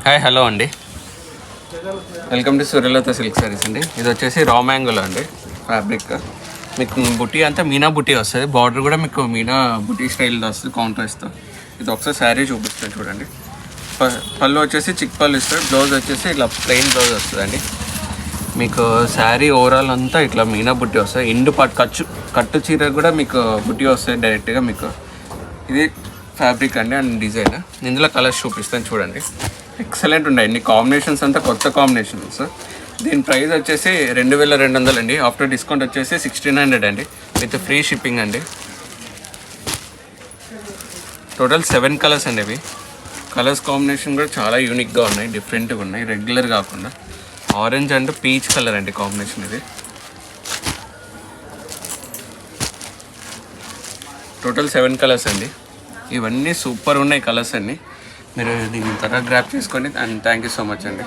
Hi hello అండి, welcome to Suryalatha silk saris అండి. ఇది వచ్చేసి రా మ్యాంగోలో అండి ఫ్యాబ్రిక్. మీకు బుటీ అంతా మీనా బుటీ వస్తుంది, బార్డర్ కూడా మీకు మీనా బుటీ స్టైల్లో వస్తుంది కాంట్రాస్ట్తో. ఇది ఒకసారి శారీ చూపిస్తాను చూడండి. పళ్ళు వచ్చేసి చిక్ పళ్ళు ఇస్తారు, బ్లౌజ్ వచ్చేసి ఇట్లా ప్లెయిన్ బ్లౌజ్ వస్తుందండి. మీకు శారీ ఓవరాల్ అంతా ఇట్లా మీనా బుట్టి వస్తుంది. ఇండు కట్టు చీర కూడా మీకు బుట్టి వస్తుంది డైరెక్ట్గా. మీకు ఇది ఫ్యాబ్రిక్ అండి అండ్ డిజైన్. ఇందులో కలర్స్ చూపిస్తాను చూడండి. ఎక్సలెంట్ ఉన్నాయి, ఇన్ని కాంబినేషన్స్ అంతా కొత్త కాంబినేషన్స్. దీని ప్రైస్ వచ్చేసి 2200 అండి. ఆఫ్టర్ డిస్కౌంట్ వచ్చేసి 1600 అండి, విత్ ఫ్రీ షిప్పింగ్ అండి. టోటల్ 7 కలర్స్ అండి. ఇవి కలర్స్ కాంబినేషన్ కూడా చాలా యూనిక్గా ఉన్నాయి, డిఫరెంట్గా ఉన్నాయి, రెగ్యులర్ కాకుండా. ఆరెంజ్ అండ్ పీచ్ కలర్ అండి కాంబినేషన్. ఇది టోటల్ 7 కలర్స్ అండి. ఇవన్నీ సూపర్ ఉన్నాయి కలర్స్ అన్నీ. మీరు దీన్ని త్వరగా గ్రాప్ చేసుకోండి. And thank you so much అండి.